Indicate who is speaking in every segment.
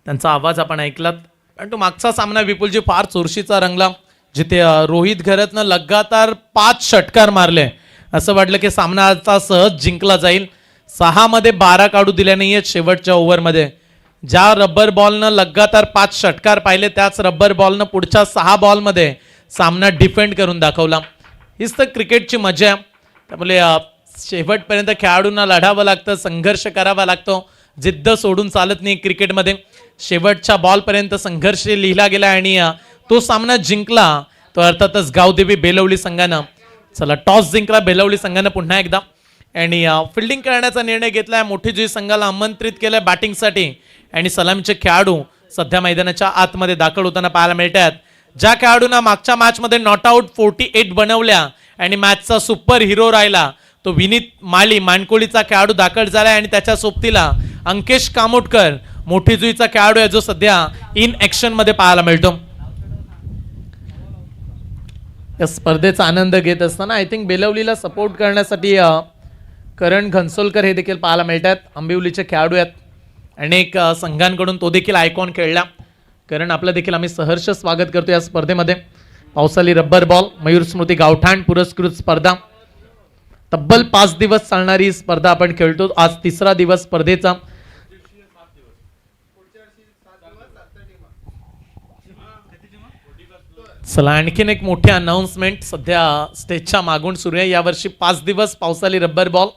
Speaker 1: त्यांचा आवाज आपण ऐकलात. पण तो मागचा सामना विपुलजी फार चुरशीचा रंगला, जिथे रोहित घरतनं लगातार 5 षटकार मारले. असं वाटलं की सामना आता सहज जिंकला जाईल. 6 मध्ये 12 काढू दिले नाहीयेत शेवटच्या ओव्हरमध्ये. ज्या रबर बॉलनं लगातार 5 षटकार पाहिले, त्याच रबर बॉलनं पुढच्या 6 बॉलमध्ये सामना डिफेंड करून दाखवला. हीच तर क्रिकेटची मजा आहे. त्यामुळे शेवटपर्यंत खेळाडूंना लढावं लागतं, संघर्ष करावा लागतो. जिद्द सोडून चालत नाही क्रिकेटमध्ये. शेवटच्या बॉलपर्यंत संघर्ष लिहिला गेला आणि तो सामना जिंकला तो अर्थातच गावदेवी बेलवली संघानं. चला, टॉस जिंकला बेलवली संघानं पुन्हा एकदा आणि फिल्डिंग करण्याचा निर्णय घेतलाय. मोठीजुई संघाला आमंत्रित केलंय बॅटिंगसाठी आणि सलामीचे खेळाडू सध्या मैदानाच्या आतमध्ये दाखल होताना पाहायला मिळतात. ज्या खेळाडूंना मागच्या मॅचमध्ये नॉट आऊट 48 बनवल्या आणि मॅचचा सुपर हिरो राहिला, तो विनीत माळी मानकोळीचा खेळाडू दाखल झाला आणि त्याच्या सोबतीला अंकेश कामोटकर मोठीजुईचा खेळाडू आहे, जो सध्या इन ऍक्शन मध्ये पाहायला मिळतो. या स्पर्धेचा आनंद घेत असताना आय थिंक बेलवलीला सपोर्ट करण्यासाठी करण घनसोलकर हे देखील पाहायला मिळतात. आंबिवलीचे खेळाडू आहेत. अनेक संघांकडून तो देखील आयकॉन खेळला. करण आपलं देखील आम्ही सहर्ष स्वागत करतो या स्पर्धेमध्ये. पावसाळी रब्बर बॉल मयूर स्मृती गावठाण पुरस्कृत स्पर्धा. तब्बल 5 दिवस चालणारी स्पर्धा आपण खेळतो. आज 3रा दिवस स्पर्धेचा. चला, आणखीन एक मोठी अनाउन्समेंट सध्या स्टेजच्या मागून सुरू आहे. यावर्षी 5 दिवस पावसाळी रब्बर बॉल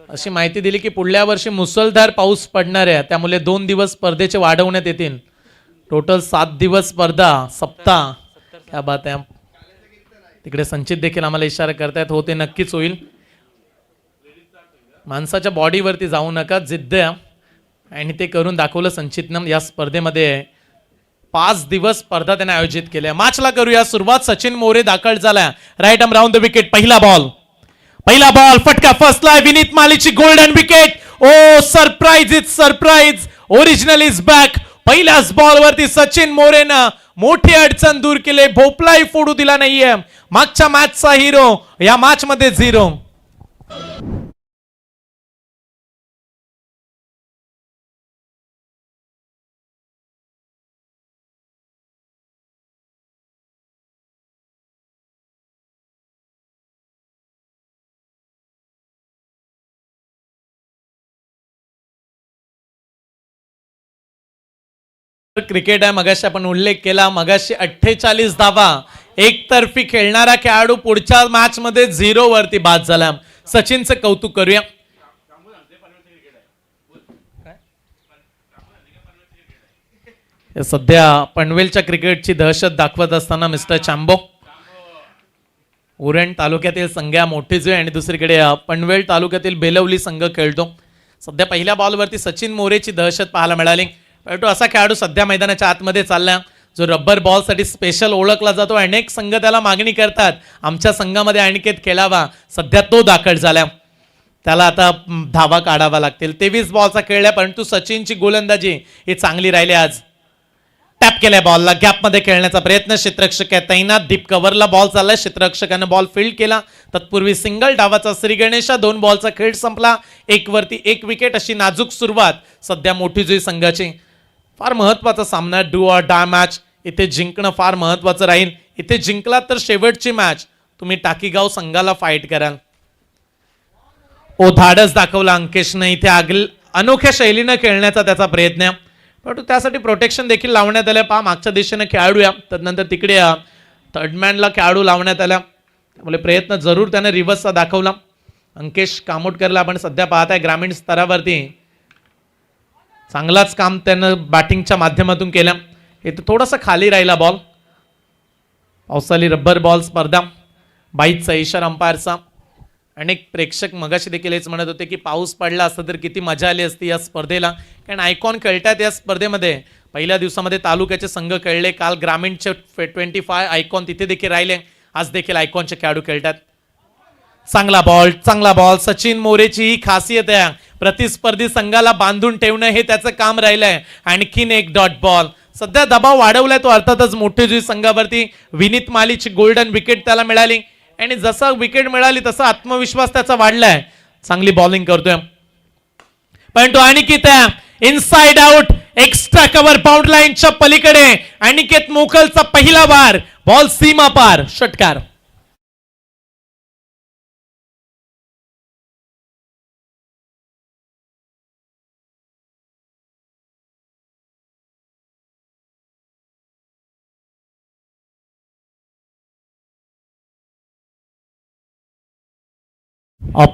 Speaker 1: अशी माहिती दिली की पुढल्या वर्षी मुसळधार पाऊस पडणार आहे, त्यामुळे 2 दिवस स्पर्धेचे वाढवण्यात येतील. टोटल 7 दिवस स्पर्धा. सप्ताह क्या बात आहे. तिकडे संचित देखील आम्हाला इशारा करतायत. हो, ते नक्कीच होईल. माणसाच्या बॉडीवरती जाऊ नका, जिद्द आहे आणि ते करून दाखवलं संचितनं. या स्पर्धेमध्ये 5 दिवस स्पर्धा त्याने आयोजित केल्या. मॅचला करूया सुरुवात. सचिन मोरे दाखल झाला. Right arm round the wicket. पहिला बॉल फटका फसला. विनीत मालीची golden wicket. Oh surprise is surprise. Original is back. पहिल्याच बॉलवरती सचिन मोरेनं मोठी अडचण दूर केली. भोपलाही फोडू दिला नाहीये. मागच्या मॅचचा हिरो या मॅच मध्ये 0. क्रिकेट आहे. मगाशी आपण उल्लेख केला. मगाशी 48 धावा एकतर्फी खेळणारा खेळाडू पुढच्या मॅच मध्ये 0 वरती बाद झाला. सचिनचं कौतुक करूया. सध्या पनवेलच्या क्रिकेटची दहशत दाखवत असताना मिस्टर चांबो. उरण तालुक्यातील संघ मोठीजुई आणि दुसरीकडे पनवेल तालुक्यातील बेलवली संघ खेळतो. सध्या पहिल्या बॉलवरती सचिन मोरेची दहशत पाहायला मिळाली. तो असा खेळाडू सध्या मैदानाच्या आतमध्ये चालला जो रबर बॉल साठी स्पेशल ओळखला जातो. अनेक संघ त्याला मागणी करतात, आमच्या संघामध्ये अनिकेत खेळावा. सध्या तो दाखल झाला. त्याला आता धावा काढावा लागतील. 23 बॉलचा खेळला, परंतु सचिनची गोलंदाजी ही चांगली राहिली. आज टॅप केल्या बॉलला. गॅपमध्ये खेळण्याचा प्रयत्न. क्षेत्ररक्षक तैनात. डीप कव्हरला बॉल चाललाय. क्षेत्ररक्षकाने बॉल फील्ड केला. तत्पूर्वी सिंगल डावाचा श्री गणेशा. 2 बॉलचा खेळ संपला. 1 वरती 1 विकेट अशी नाजूक सुरुवात सध्या मोठीजुई संघाची. फार महत्वाचा सामना. Do or dye match. इथे जिंकणं फार महत्वाचं राहील. इथे जिंकला तर शेवटची मॅच तुम्ही टाकीगाव संघाला फाईट कराल. ओ धाडस दाखवला अंकेशने. इथे अनोख्या शैलीनं खेळण्याचा त्याचा प्रयत्न आहे, परंतु त्यासाठी प्रोटेक्शन देखील लावण्यात आलं. पहा, मागच्या दिशेने खेळाडू या, त्यानंतर तिकडे थर्डमॅनला खेळाडू लावण्यात आला. त्यामुळे प्रयत्न जरूर त्याने रिव्हर्सचा दाखवला. अंकेश कामोटकरला आपण सध्या पाहताय ग्रामीण स्तरावरती चांगलाच काम त्यानं बॅटिंगच्या माध्यमातून केलं. इथं थोडासा खाली राहिला बॉल. पावसाळी रब्बर बॉल स्पर्धा. 22चा इशारा अंपायरचा. अनेक प्रेक्षक मगाशी देखील हेच म्हणत होते की पाऊस पडला असता तर किती मजा आली असती या स्पर्धेला, कारण आयकॉन खेळतात या स्पर्धेमध्ये. पहिल्या दिवसामध्ये तालुक्याचे संघ खेळले. काल ग्रामीणचे 25 आयकॉन तिथे देखील राहिले. आज देखील आयकॉनचे खेळाडू खेळतात. चांगला बॉल. सचिन मोरेची ही खासियत आहे. प्रतिस्पर्धी संघाला बांधून ठेवणं हे त्याचं काम राहिलंय. आणखीन एक डॉट बॉल. सध्या दबाव वाढवलाय तो अर्थातच मोठीजुई संघावरती. विनीत मालीची गोल्डन विकेट त्याला मिळाली आणि जसा विकेट मिळाली तसा आत्मविश्वास त्याचा वाढलाय. चांगली बॉलिंग करतोय. परंतु Aniket inside out. Extra cover bound लाईनच्या पलीकडे अनिकेत मोकलचा पहिला बार, बॉल सीमा पार, षटकार.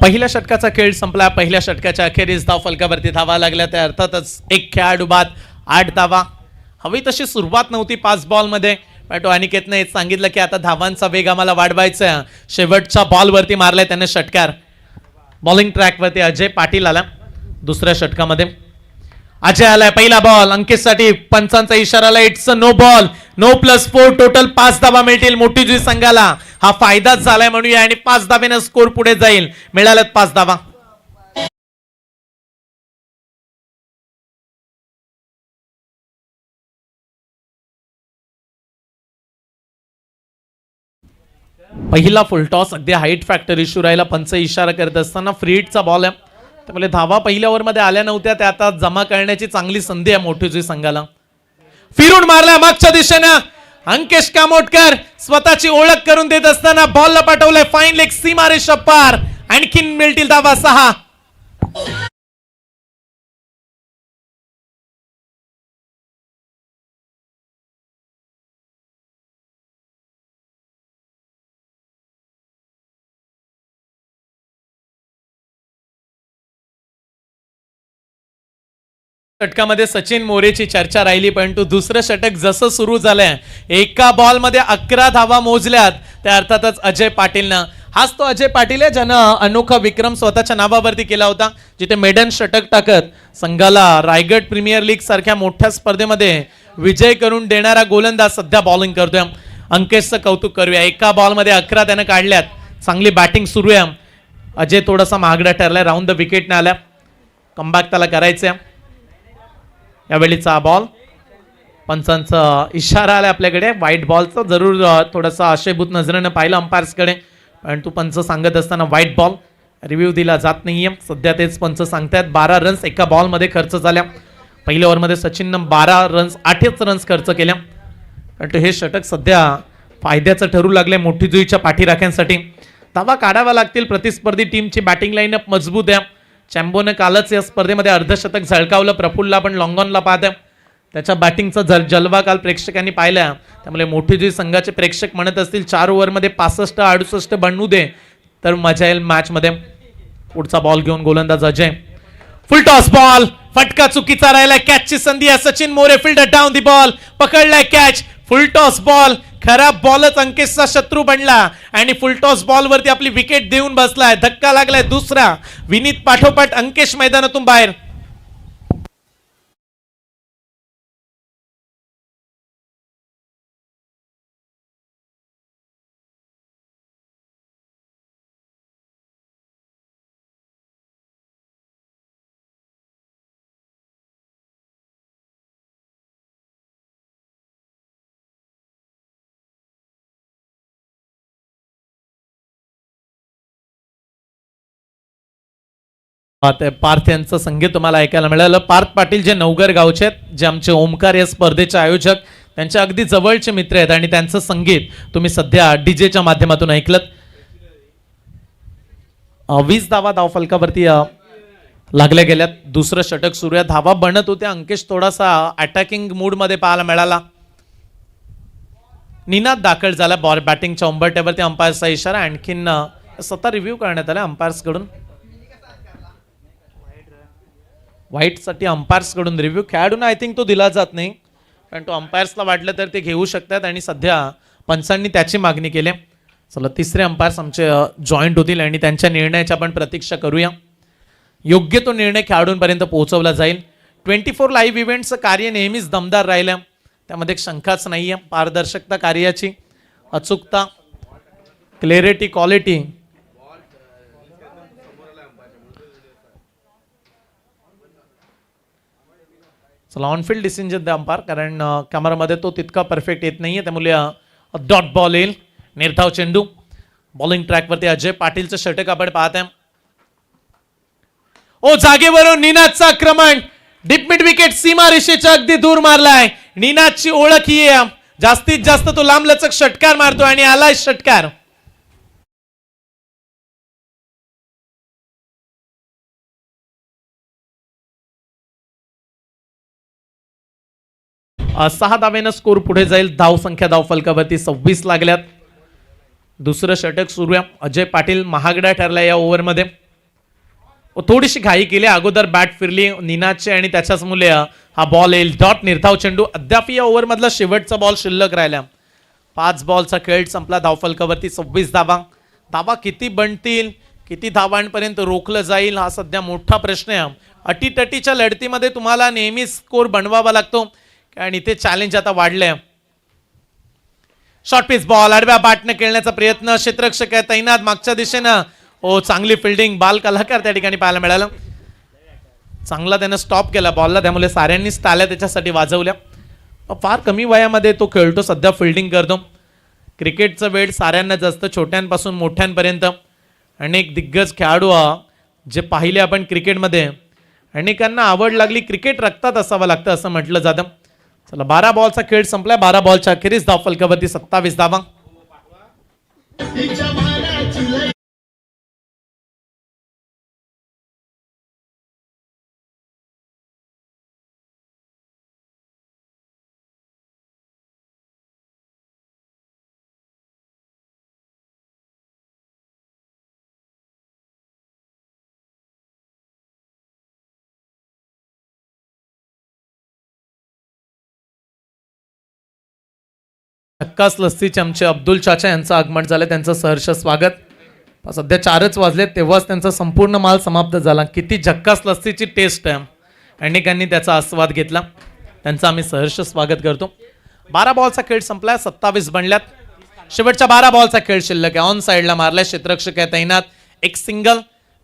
Speaker 1: पहिल्या षटकाचा खेळ संपला. पहिल्या षटकाच्या अखेरीस धाव फलकावरती धावा लागल्या. त्या अर्थातच एक खेळाडू बाद, 8 धावा. हवी तशी सुरुवात नव्हती 5 बॉलमध्ये, पण अनिकेतने हेच सांगितलं की आता धावांचा वेग आम्हाला वाढवायचा. शेवटच्या बॉलवरती मारलाय त्याने षटकार. बॉलिंग ट्रॅकवरती अजय पाटील आला दुसऱ्या षटकामध्ये. अजय आलाय, पहिला बॉल अंकितसाठी, पंचांचा इशारा आला, it's a no ball, no +4, total 5 धावा मिळतील मोठीजुई संघाला. हा फायदाच झालाय म्हणूया आणि 5 धावेनं स्कोर पुढे जाईल. मिळाल्यात 5 धावा. पहिला फुलटॉस अगदी हाईट फॅक्टर इश्यू राहिला. पंच इशारा करत असताना फ्री हिटचा बॉल आहे, त्यामुळे धावा पहिल्या ओव्हरमध्ये आल्या नव्हत्या, त्या आता जमा करण्याची चांगली संधी आहे मोठीजुई संघाला. फिरून मारला मागच्या दिशेनं अंकेश कामोटकर स्वतःची ओळख करून देत असताना बॉलला पाठवलंय फाईन लेग, सीमारेषा पार. आणखीन मिळतील धावा 6. षटकामध्ये सचिन मोरेची चर्चा राहिली, परंतु दुसरं षटक जसं सुरू झालंय, एका बॉलमध्ये 11 धावा मोजल्यात. त्या अर्थातच अजय पाटीलनं, हाच तो अजय पाटील आहे ज्यानं अनोखा विक्रम स्वतःच्या नावावरती केला होता, जिथे मेडन षटक टाकत संघाला रायगड प्रीमियर लीग सारख्या मोठ्या स्पर्धेमध्ये विजय करून देणारा गोलंदाज सध्या बॉलिंग करतोय. अंकेशचं कौतुक करूया. एका बॉलमध्ये 11 त्यानं काढल्यात. चांगली बॅटिंग सुरू आहे. अजय थोडासा महागडा ठरलाय, राऊंड द विकेटने आल्या. कमबॅक त्याला करायचंय. यावेळीचा बॉल, पंचांचा इशारा आला आपल्याकडे व्हाईट बॉलचा. जरूर थोडासा आशयभूत नजरेनं पाहिलं अंपायर्सकडे, परंतु पंच सांगत असताना व्हाईट बॉल रिव्ह्यू दिला जात नाहीये. सध्या तेच पंच सांगतायत. 12 रन्स एका बॉलमध्ये खर्च झाल्या. पहिल्या ओव्हरमध्ये सचिननं 12 रन्स 8च रन्स खर्च केल्या. परंतु हे षटक सध्या फायद्याचं ठरू लागले मोठीजुईच्या पाठीराख्यांसाठी. धावा काढाव्या लागतील. प्रतिस्पर्धी टीमची बॅटिंग लाईनअप मजबूत आहे. चॅम्बोने कालच या स्पर्धेमध्ये अर्धशतक झळकावलं. प्रफुल्ला पण लॉंगॉनला पाहत आहे. त्याच्या बॅटिंगचा जलवा काल प्रेक्षकांनी पाहिला. त्यामुळे मोठीजुई संघाचे प्रेक्षक म्हणत असतील 4 ओव्हरमध्ये 65-68 बनवू दे तर मजा येईल मॅचमध्ये. पुढचा बॉल घेऊन गोलंदाज अजय. फुल टॉस बॉल, फटका चुकीचा राहिला. कॅचची संधी आहे. Sachin More fielder down the ball, पकडलाय कॅच. फुल टॉस बॉल, खराब बॉलच अंकेशचा शत्रू बनला आणि फुलटॉस बॉलवरती आपली विकेट देऊन बसलाय. धक्का लागलाय दुसरा. विनीत पाठोपाठ अंकेश मैदानातून बाहेर. पार्थ यांचं संगीत तुम्हाला ऐकायला मिळालं. पार्थ पाटील जे नवगर गावचे आहेत, जे आमचे ओमकार या स्पर्धेचे आयोजक, त्यांचे अगदी जवळचे मित्र आहेत आणि त्यांचं संगीत तुम्ही सध्या डीजेच्या माध्यमातून ऐकलं. 20 धावा धाव फलकावरती लागल्या गेल्यात. दुसरं षटक सुरू आहे. धावा बनत होत्या. अंकेश थोडासा अटॅकिंग मूड मध्ये पाहायला मिळाला. निनाद दाखल झाला बॉल बॅटिंगच्या उंबरट्यावरती. अंपायरचा इशारा. आणखीन स्वतः रिव्ह्यू करण्यात आला अंपायर्स कडून. व्हाईटसाठी अंपायर्सकडून रिव्ह्यू. खेळाडूंना आय थिंक तो दिला जात नाही, कारण तो अंपायर्सला वाटलं तर ते घेऊ शकतात आणि सध्या पंचांनी त्याची मागणी केली. चला, तिसरे अंपायर्स आमचे जॉईंट होतील आणि त्यांच्या निर्णयाची आपण प्रतीक्षा करूया. योग्य तो निर्णय खेळाडूंपर्यंत पोहोचवला जाईल. 24 लाईव्ह इव्हेंटचं कार्य नेहमीच दमदार राहिलं, त्यामध्ये शंकाच नाही आहे. पारदर्शकता कार्याची, अचूकता, क्लॅरिटी, क्वालिटी. चला, ऑनफिल्ड डिसिजन द्या अंपायर, कारण कॅमेरामध्ये तो तितका परफेक्ट येत नाहीये, त्यामुळे डॉट बॉल येईल. निर्धाव चेंडू. बॉलिंग ट्रॅकवरती अजय पाटीलचं षटक आपण पाहत आहे. ओ, जागेवरून निनादचं आक्रमण डीप मिड विकेट सीमा रेषेच्या अगदी दूर मारलाय. निनादची ओळख ही आहे, जास्तीत जास्त तो लांबलचक षटकार मारतो आणि आलाय षटकार. सहा धावेनं स्कोर पुढे जाईल. धाव संख्या धाव फलकावरती 26 लागल्यात. दुसरं षटक सुरू आहे. अजय पाटील महागडा ठरला या ओव्हरमध्ये. थोडीशी घाई केली, अगोदर बॅट फिरली निनादचे आणि त्याच्याच मुले हा बॉल येईल. डॉट निर्धाव चेंडू. अद्याप या ओव्हर मधला शेवटचा बॉल शिल्लक राहिला. 5 बॉलचा खेळ संपला. धाव फलकावरती 26 धावा. धावा किती बनतील, किती धावांपर्यंत रोखलं जाईल हा सध्या मोठा प्रश्न आहे. अटीतटीच्या लढतीमध्ये तुम्हाला नेहमी स्कोर बनवावा लागतो आणि इथे चॅलेंज आता वाढलंय. शॉर्ट पिच बॉल आडव्या बॅटने खेळण्याचा प्रयत्न. क्षेत्ररक्षक आहे तैनात मागच्या दिशेनं. ओ चांगली फिल्डिंग. बाल कलाकार त्या ठिकाणी पाहायला मिळालं. चांगला त्यानं स्टॉप केला बॉलला, त्यामुळे साऱ्यांनीच टाळ्या त्याच्यासाठी वाजवल्या. फार कमी वयामध्ये तो खेळतो, सध्या फिल्डिंग करतो. क्रिकेटचं वेळ साऱ्यांनाच असतं, छोट्यांपासून मोठ्यांपर्यंत. अनेक दिग्गज खेळाडू जे पाहिले आपण क्रिकेटमध्ये, अनेकांना आवड लागली. क्रिकेट रक्तात असावं लागतं असं म्हटलं जातं. चला 12 बॉलचा खेळ संपलाय. 12 बॉलच्या अखेरीस धाव फलकावरती 27 धावा. झक्कास लस्सीचे आमचे अब्दुल चाचा यांचं आगमन झालं. त्यांचं सहर्ष स्वागत. सध्या 4च वाजले तेव्हाच त्यांचा संपूर्ण माल समाप्त झाला. किती झक्कास लस्सीची टेस्ट आहे, अनेकांनी त्याचा आस्वाद घेतला. त्यांचं आम्ही सहर्ष स्वागत करतो. 12 बॉलचा खेळ संपलाय. 27 बनल्यात. शेवटच्या 12 बॉलचा खेळ शिल्लक आहे. ऑन साईडला मारलाय. क्षेत्ररक्षक आहे तैनात. एक सिंगल.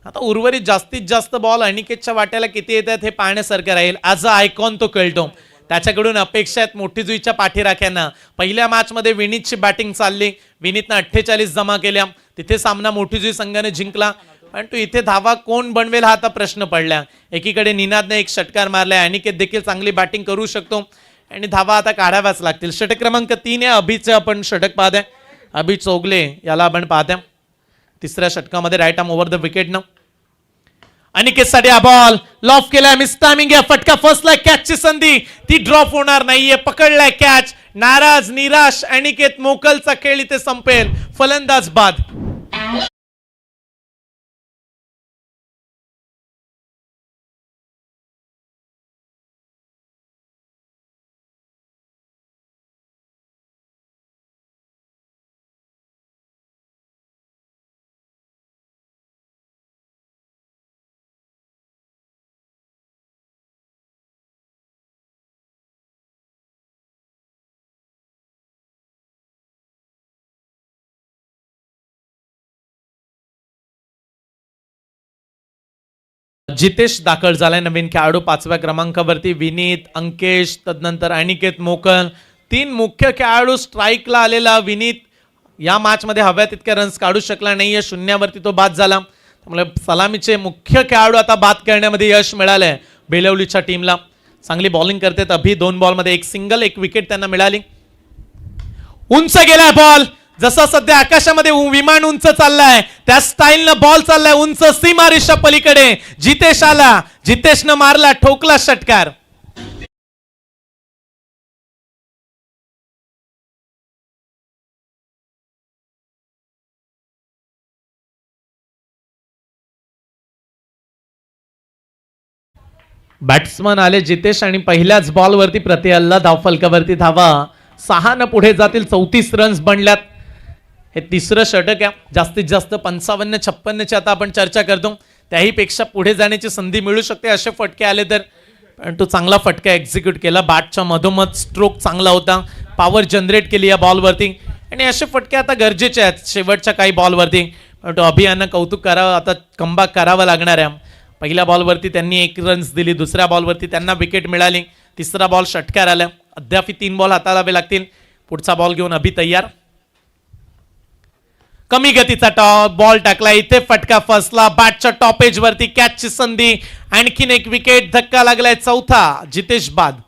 Speaker 1: आता उर्वरित जास्तीत जास्त बॉल अनिकेतच्या वाट्याला किती येतात हे पाहण्यासारखं राहील. आज आयकॉन तो खेळतो, त्याच्याकडून अपेक्षा आहेत मोठी जुईच्या पाठीराख्यांना. पहिल्या मॅचमध्ये विनीतची बॅटिंग चालली. विनीतनं 48 जमा केल्या. तिथे सामना मोठी जुई संघाने जिंकला. पण तो इथे धावा कोण बनवेल हा आता प्रश्न पडला. एकीकडे निनादने एक षटकार मारलाय. अनिकेत देखील चांगली बॅटिंग करू शकतो आणि धावा आता काढाव्याच लागतील. षटक क्रमांक 3 आहे अभिचे. आपण षटक पाहतोय. अभि चोगले याला आपण पाहतोय. तिसऱ्या षटकामध्ये राईट आर्म ओव्हर द विकेटनं. अनिकेतसाठी हा बॉल लॉफ केलाय. मिस टायमिंग आहे. फटका फसलाय. कॅचची संधी ती ड्रॉप होणार नाहीये. पकडलाय कॅच. नाराज निराश अनिकेत मोकलचा खेळ इथे संपेल. फलंदाज बाद. जितेश दाखल झालाय नवीन खेळाडू 5व्या क्रमांकावरती. विनीत, अंकेश, तदनंतर अनिकेत मोकल. 3 मुख्य खेळाडू स्ट्राईकला आलेला. विनीत या मॅच मध्ये हव्या तितक्या रन्स काढू शकला नाहीये. शून्यावरती तो बाद झाला. त्यामुळे सलामीचे मुख्य खेळाडू आता बाद करण्यामध्ये यश मिळालंय बेलवलीच्या टीमला. चांगली बॉलिंग करतात अभि. 2 बॉलमध्ये एक सिंगल, एक विकेट त्यांना मिळाली. उंच गेलाय बॉल. जसा सध्या आकाशामध्ये विमान उंच चाललाय त्या स्टाईलनं बॉल चाललाय उंच सीमा रेषा पलीकडे. जितेश आला. जितेशनं मारला. ठोकला षटकार. बॅट्समन आले जितेश आणि पहिल्याच बॉलवरती प्रतिहल्ला. धाव फलकावरती धावा 6 न पुढे जातील. 34 रन्स बनल्यात. हे तिसरं षटक आहे. जास्तीत जास्त 55-56 ची आता आपण चर्चा करतो. त्याही पेक्षा पुढे जाण्याची संधी मिळू शकते असे फटके आले तर. पण तो चांगला फटका एक्झिक्यूट केला. बॅटच्या मधोमध स्ट्रोक चांगला होता. पॉवर जनरेट केली या बॉलवरती आणि असे फटके आता गरजेचे आहेत शेवटच्या काही बॉलवरती. पण तो अभियानं कौतुक करावं. आता कमबॅक करावं लागणार आहे. पहिल्या बॉलवरती त्यांनी 1 रन्स दिली. दुसऱ्या बॉलवरती त्यांना विकेट मिळाली. तिसरा बॉल षटकार आला. अद्याप 3 बॉल हाताळावे लागतील. पुढचा बॉल घेऊन अभि तयार. कमी गतीचा टॉप बॉल टाकला, इथे फटका फसला, बॅटच्या टॉप एज वरती कॅचची संधी, आणखीन एक विकेट, धक्का लागलाय चौथा, जितेश बाद.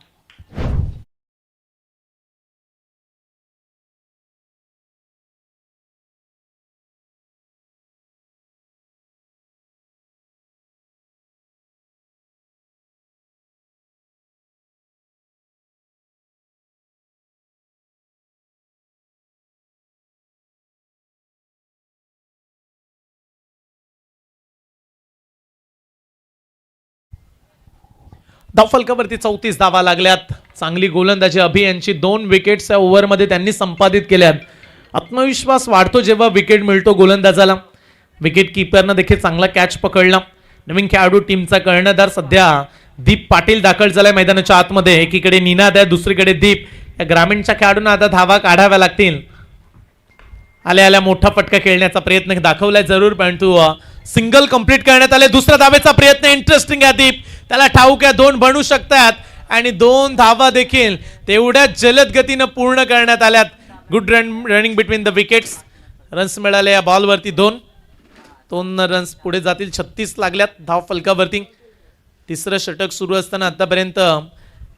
Speaker 1: धावफलकावरती 34 धावा लागल्यात. चांगली गोलंदाजी अभि यांची 2 विकेट्स या ओव्हरमध्ये त्यांनी संपादित केल्यात. आत्मविश्वास वाढतो जेव्हा विकेट मिळतो गोलंदाजाला. विकेट किपरनं देखील चांगला कॅच पकडला. नवीन खेळाडू टीमचा कर्णधार सध्या दीप पाटील दाखल झालाय मैदानाच्या आतमध्ये. एकीकडे निनाद आहे, दुसरीकडे दीप. या ग्रामीणच्या खेळाडूंना आता धावा काढाव्या लागतील. आल्या आल्या मोठा फटका खेळण्याचा प्रयत्न दाखवलाय जरूर, परंतु सिंगल कंप्लीट करण्यात आले. दुसरा धावेचा प्रयत्न इंटरेस्टिंग आहे. दीप त्याला ठाऊक आहे 2 बनू शकतात आणि 2 धावा देखील तेवढ्याच जलद गतीनं पूर्ण करण्यात आल्यात. Good running between the wickets. Runs मिळाले या बॉलवरती 2 रन्स पुढे जातील. 36 लागल्यात धाव फलकावरती. तिसरं षटक सुरू असताना आतापर्यंत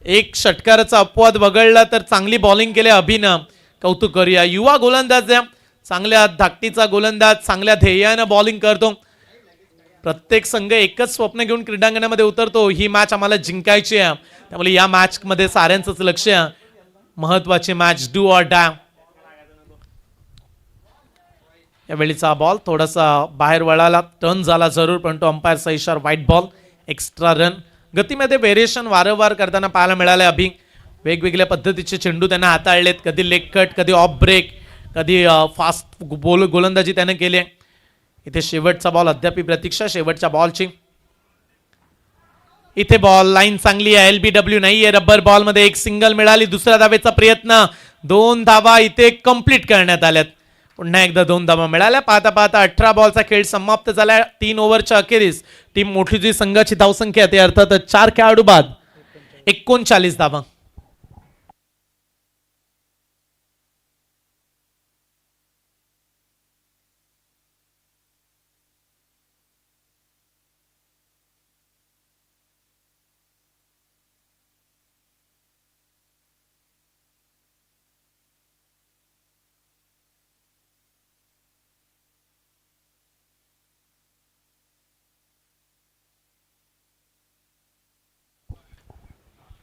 Speaker 1: एक षटकाराचा अपवाद वगळला तर चांगली बॉलिंग केली अभिनं. कौतुक करूया. युवा गोलंदाज आहे, चांगल्या धाकटीचा गोलंदाज, चांगल्या ध्येयानं बॉलिंग करतो. प्रत्येक संघ एकच स्वप्न घेऊन क्रीडांगणामध्ये उतरतो, ही मॅच आम्हाला जिंकायची आहे. त्यामुळे या मॅच मध्ये साऱ्यांचंच लक्ष आहे. महत्वाची मॅच, डू ऑर डाय. यावेळीचा बॉल थोडासा बाहेर वळाला, टर्न झाला जरूर, परंतु अंपायरचा इशारा व्हाईट बॉल. Extra run. गतीमध्ये व्हेरिएशन वारंवार करताना पाहायला मिळाले अभि. वेगवेगळ्या पद्धतीचे चेंडू त्यांना हाताळलेत. कधी लेग कट, कधी ऑफ ब्रेक, कधी फास्ट गोलंदाजी त्याने केली. इथे शेवटचा बॉल, अद्याप प्रतीक्षा शेवटच्या बॉलची. इथे बॉल लाईन चांगली आहे, LBW नाहीये. रबर बॉल मध्ये एक सिंगल मिळाली. दुसऱ्या धावेचा प्रयत्न, 2 धावा इथे कंप्लीट करण्यात आल्यात. पुन्हा एकदा 2 धावा मिळाल्या. पाहता पाहता 18 बॉलचा खेळ समाप्त झाला. 3 ओव्हरच्या अखेरीस टीम मोठी जी संघाची धावसंख्या ते अर्थातच 4 खेळाडू बाद 39 धावा.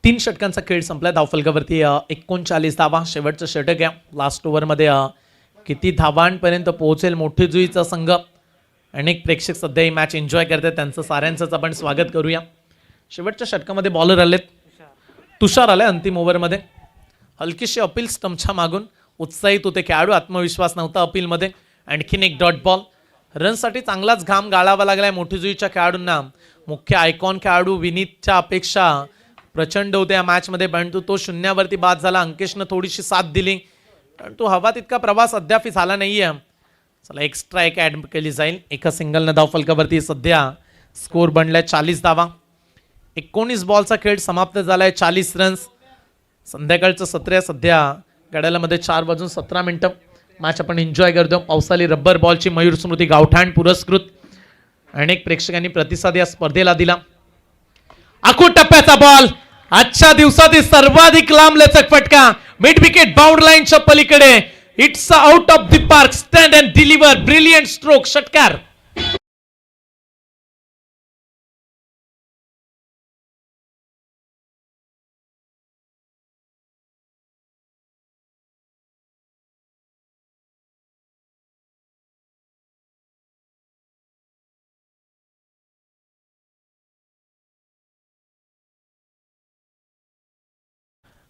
Speaker 1: तीन षटकांचा खेळ संपला. धावफलकावरती 39 धावा. शेवटचं षटक आहे. लास्ट ओव्हरमध्ये किती धावांपर्यंत पोहोचेल मोठी जुईचा संघ. अनेक प्रेक्षक सध्या ही मॅच एन्जॉय करतात, त्यांचं साऱ्यांचंच आपण स्वागत करूया. शेवटच्या षटकामध्ये बॉलर आलेत. तुषार आले अंतिम ओव्हरमध्ये. हलकीशी अपील स्टंपच्या मागून उत्साहित होते खेळाडू. आत्मविश्वास नव्हता अपीलमध्ये. आणखीन एक डॉट बॉल. रनसाठी चांगलाच घाम गाळावा लागलाय मोठी जुईच्या खेळाडूंना. मुख्य आयकॉन खेळाडू विनीतच्या अपेक्षा प्रचंड होते या मॅचमध्ये, परंतु तो शून्यावरती बाद झाला. अंकेशनं थोडीशी साथ दिली, परंतु हवा तितका प्रवास अद्याप झाला नाहीये. चला एक्स्ट्रा एक ऍड केली जाईल. एका सिंगलनं धावफलकावरती सध्या स्कोर बनलाय 40 धावा. 19 बॉलचा खेळ समाप्त झालाय. 40 रन्स. संध्याकाळचं सत्र आहे. सध्या घड्याळामध्ये 4:17 मॅच आपण एन्जॉय करतो. पावसाळी रब्बर बॉलची मयूर स्मृती गावठाण पुरस्कृत. अनेक प्रेक्षकांनी प्रतिसाद या स्पर्धेला दिला. आखूड टप्प्याचा बॉल. आजच्या दिवसातील सर्वाधिक लांब लचक फटका. मिड विकेट बाउंड लाईनच्या पलीकडे. It's out of the park. Stand and deliver. Brilliant stroke. षटकार.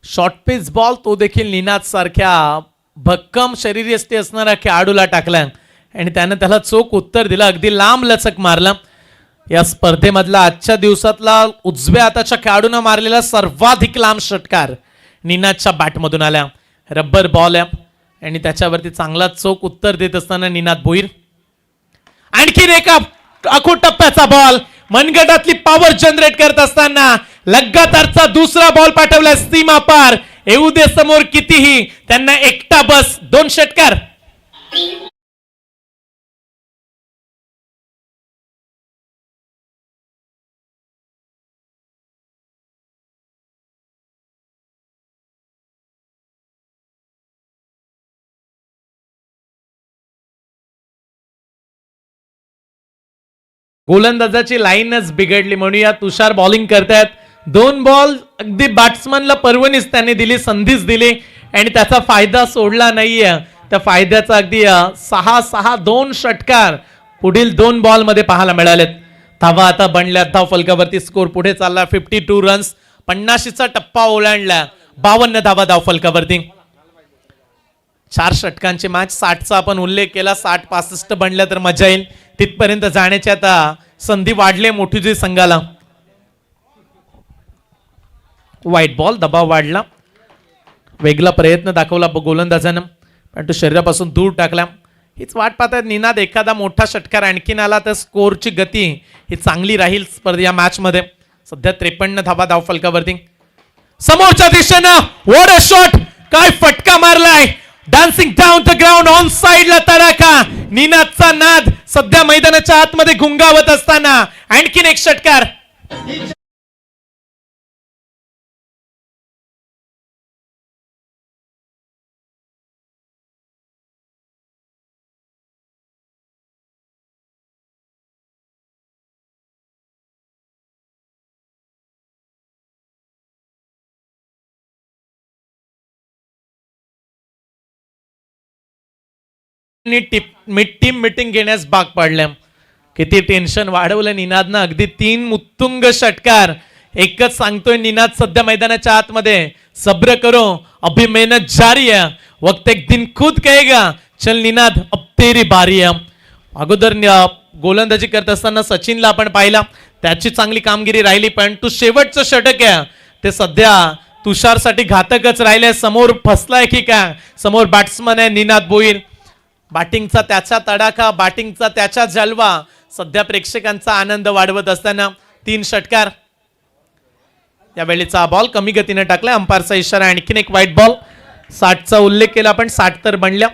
Speaker 1: शॉर्ट पिच बॉल तो देखील निनाद सारख्या भक्कम शरीरयष्टी असणाऱ्या खेळाडूला टाकला आणि त्यानं त्याला चोख उत्तर दिलं. अगदी लांब लचक मारला. या स्पर्धेमधला आजच्या दिवसातला उजव्या हाताच्या खेळाडूनं मारलेला सर्वाधिक लांब षटकार निनादच्या बॅटमधून आला. रब्बर बॉल आहे आणि त्याच्यावरती चांगला चोख उत्तर देत असताना निनाद भोईर. आणखीन एका आखूड टप्प्याचा बॉल. मनगटातली पॉवर जनरेट करत असताना लगातारचा दुसरा बॉल पाठवला सीमा पार. येऊ दे समोर कितीही, त्यांना एकटा बस. 2 षटकार. गोलंदाजाची लाईनच बिघडली म्हणूया. तुषार बॉलिंग करतायत. 2 बॉल अगदी बॅट्समनला पर्वणीच त्यांनी दिली, संधीच दिली आणि त्याचा फायदा सोडला नाहीये. त्या फायद्याचा अगदी 6-6 2 षटकार पुढील 2 बॉल मध्ये पाहायला मिळालेत. धावा आता बनल्यात. धाव फलकावरती स्कोर पुढे चालला. 52 रन्स, 50चा टप्पा ओलांडला. 52 धावा धाव फलकावरती. 4 षटकांची मॅच. 60चा आपण उल्लेख केला. 60-65 बनल्या तर मजा येईल. तिथपर्यंत जाण्याची आता संधी वाढले मोठीजी संघाला. व्हाईट बॉल, दबाव वाढला. वेगळा प्रयत्न दाखवला गोलंदाजानं पण तो शरीरापासून दूर टाकला. हीच वाट पाहतात निनाद. एखादा मोठा षटकार आणखीन आला तर स्कोरची गती ही चांगली राहील या मॅच मध्ये. सध्या 53 धावा धाव फलकावरती. समोरच्या दिशेनं व्हॉट अ शॉट. काय फटका मारलाय. Dancing down the ground on साइडला तडाखा. निनादचा नाद सध्या मैदानाच्या आतमध्ये घुंगावत असताना आणखीन एक षटकार. टीम मीटिंग घेण्यास भाग पाडल्या. किती टेन्शन वाढवलं निनादनं. अगदी 3 उत्तुंग षटकार. एकच सांगतोय निनाद सध्या मैदानाच्या आतमध्ये. सब्र करो, अभी मेहनत जारी है, वक्त एक दिन खुद कहेगा चल निनाद अब तेरी बारी है. अगोदर गोलंदाजी करत असताना सचिनला आपण पाहिला. त्याची चांगली कामगिरी राहिली पण तो शेवटचं षटक आहे ते सध्या तुषारसाठी घातकच राहिले. समोर फसलाय की काय. समोर बॅट्समन आहे निनाद भोईर. बॅटिंगचा त्याचा तडाखा, बॅटिंगचा त्याचा जलवा सध्या प्रेक्षकांचा आनंद वाढवत असताना 3 षटकार. यावेळीचा बॉल कमी गतीने टाकला. अंपायरचा इशारा. आणखीन एक व्हाईट बॉल. 60चा उल्लेख केला पण 60 तर बनल्या.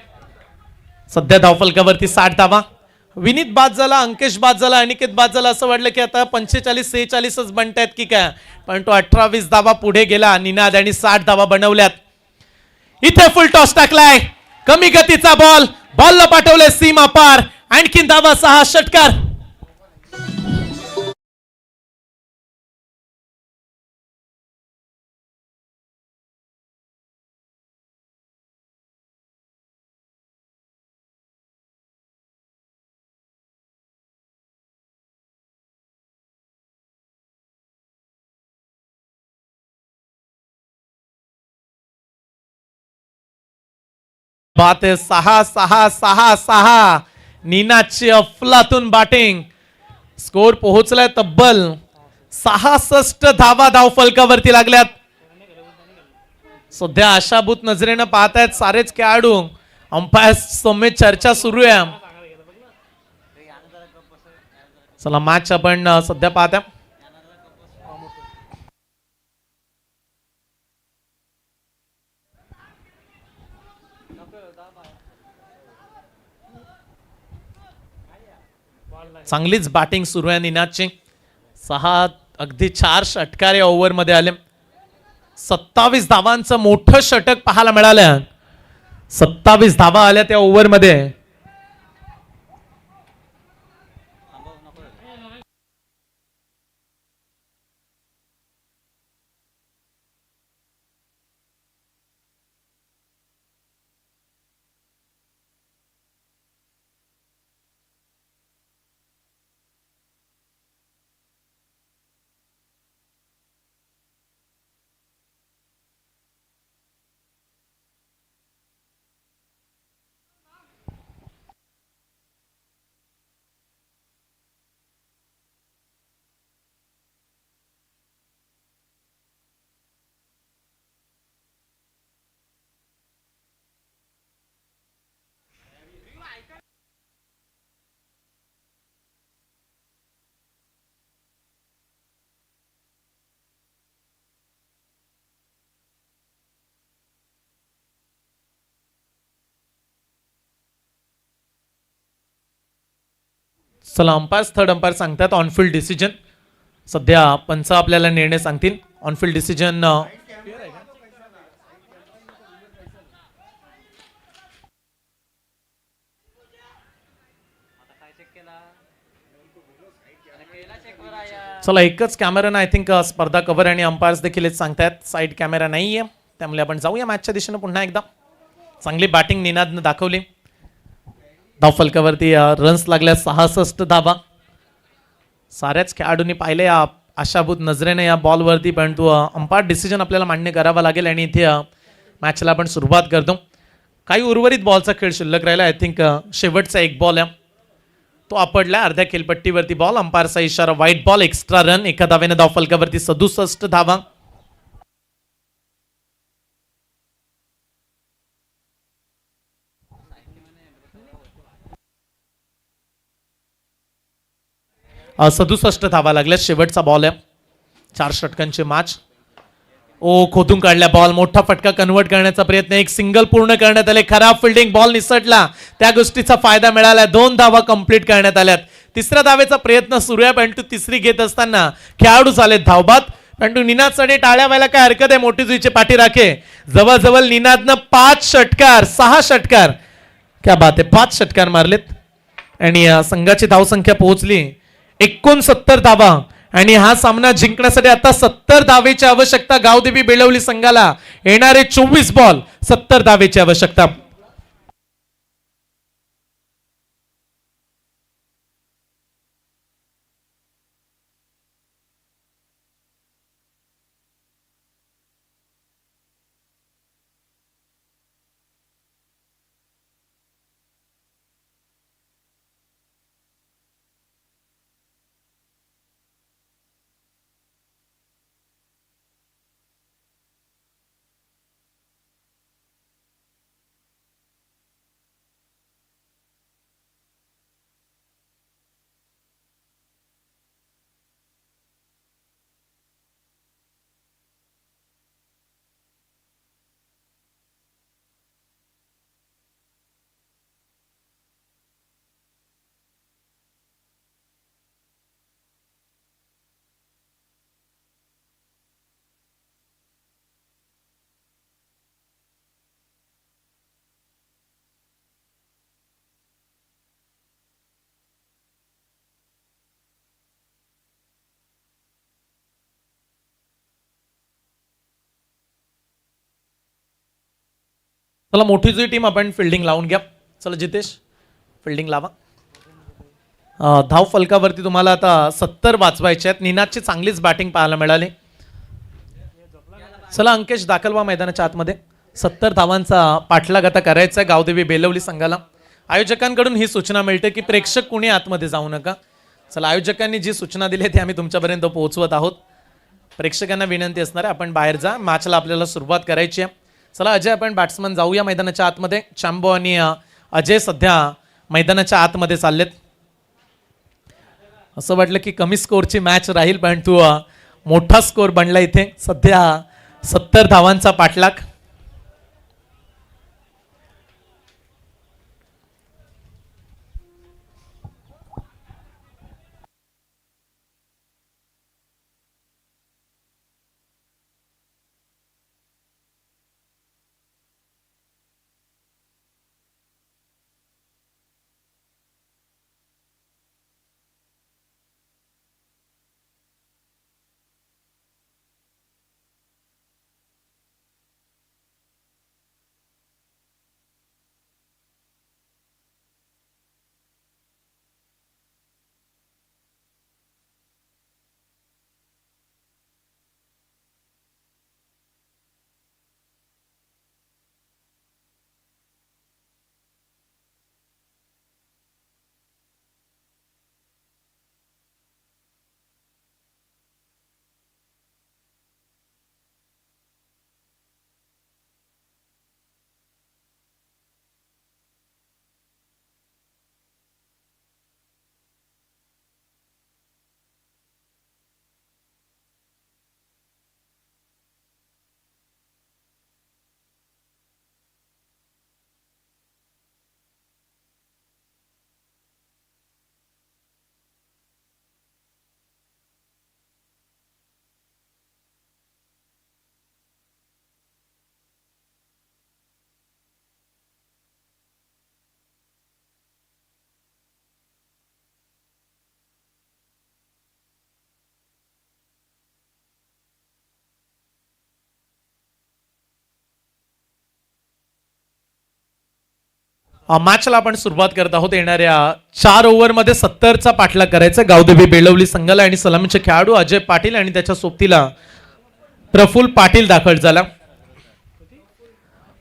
Speaker 1: सध्या धावफलकावरती 60 धावा. विनीत बाद झाला, अंकेश बाद झाला, अनिकेत बाद झाला. असं वाटलं की आता 45-46च बनतायत की काय पण तो 18-20 धावा पुढे गेला. निनाद आणि 60 धावा बनवल्यात. इथे फुल टॉस टाकलाय. कमी गतीचा बॉल. बॉलला पाठवले सीमा पार. आणखीन धावा. 6 षटकार. बात आहे. 6-6-6-6. निनादची अफलातून बॅटिंग. स्कोर पोहोचलाय तब्बल 66 धावा धाव फलकावरती लागल्यात. सध्या आशाभूत नजरेनं पाहतायत सारेच खेळाडू. अंपायर समेत चर्चा सुरू आहे. चला मॅच आपण सध्या पाहता. चांगलीच बॅटिंग सुरू आहे निनादची. 6 अगदी 4 षटकार या ओव्हर मध्ये आले. 27 धावांचं मोठं षटक पाहायला मिळालं. 27 धावा आल्या त्या ओव्हर मध्ये. चला अंपायर थर्ड अंपायर सांगतात ऑनफिल्ड डिसिजन. सध्या पंच आपल्याला निर्णय सांगतील. ऑनफिल्ड डिसिजन चला एकच कॅमेरा आय थिंक स्पर्धा कव्हर आणि अंपायर्स देखील हेच सांगतायत साईड कॅमेरा नाहीये, त्यामुळे आपण जाऊया मॅचच्या दिशेने पुन्हा एकदा. चांगली बॅटिंग निनादनं दाखवली. धावफलकावरती रन्स लागल्या 66 धावा. साऱ्याच खेळाडूंनी पाहिले आशाभूत नजरेने या बॉलवरती, परंतु अंपायर डिसिजन आपल्याला मान्य करावा लागेल आणि इथे मॅचला आपण सुरुवात करतो. काही उर्वरित बॉलचा खेळ शिल्लक राहिला. आय थिंक शेवटचा एक बॉल आहे तो आपडला अर्ध्या खेळपट्टीवरती बॉल. अंपायरचा इशारा व्हाईट बॉल, एक्स्ट्रा रन. एका धावेने धावफलकावरती 67 धावा. सदुसष्ट धावा लागल्या. शेवटचा बॉल आहे. 4 षटकांची मॅच. खोदून काढल्या बॉल. मोठा फटका कन्वर्ट करण्याचा प्रयत्न. एक सिंगल पूर्ण करण्यात आले. खराब फिल्डिंग, बॉल निसटला. त्या गोष्टीचा फायदा मिळाला. 2 धावा कंप्लीट करण्यात आल्यात. तिसऱ्या धावेचा प्रयत्न सुरू आहे, परंतु तिसरी घेत असताना खेळाडू झाले धावबाद. परंतु निनादसाठी टाळ्या व्हायला काय हरकत आहे. मोठी जुईचे पाठी राखे. जवळजवळ निनादनं 5 षटकार 6 षटकार, क्या बात आहे, 5 षटकार मारलेत आणि संघाची धावसंख्या पोहोचली 69 धावा. आणि हा सामना जिंकण्यासाठी आता 70 धावेची आवश्यकता. गावदेवी बेलवली संघाला येणारे 24 बॉल 70 धावेची आवश्यकता. चला मोठी जुई टीम आपण फिल्डिंग लावून घ्या. चला जितेश फिल्डिंग लावा. धाव फलकावरती तुम्हाला आता 70 वाचवायचे आहेत. निनादची चांगलीच बॅटिंग पाहायला मिळाली. चला अंकेश दाखल व्हा मैदानाच्या आतमध्ये. 70 धावांचा पाठलाग आता करायचा आहे गावदेवी बेलवली संघाला. आयोजकांकडून ही सूचना मिळते की प्रेक्षक कुणी आतमध्ये जाऊ नका. चला आयोजकांनी जी सूचना दिली ती आम्ही तुमच्यापर्यंत पोहोचवत आहोत. प्रेक्षकांना विनंती असणार आहे आपण बाहेर जा. मॅचला आपल्याला सुरुवात करायची आहे. चला अजय आपण बॅट्समन जाऊया मैदानाच्या आतमध्ये. चांबो आणि अजय सध्या मैदानाच्या आतमध्ये चाललेत. असं वाटलं की कमी स्कोरची मॅच राहील, पण तू मोठा स्कोर बनला इथे. सध्या 70 धावांचा पाठलाग. मॅचला आपण सुरुवात करत आहोत. येणाऱ्या 4 ओव्हरमध्ये 70चा पाठलाग करायचा गावदेवी बेळवली संघाला आणि सलामीचे खेळाडू अजय पाटील आणि त्याच्या सोबतीला प्रफुल्ल पाटील दाखल झाला.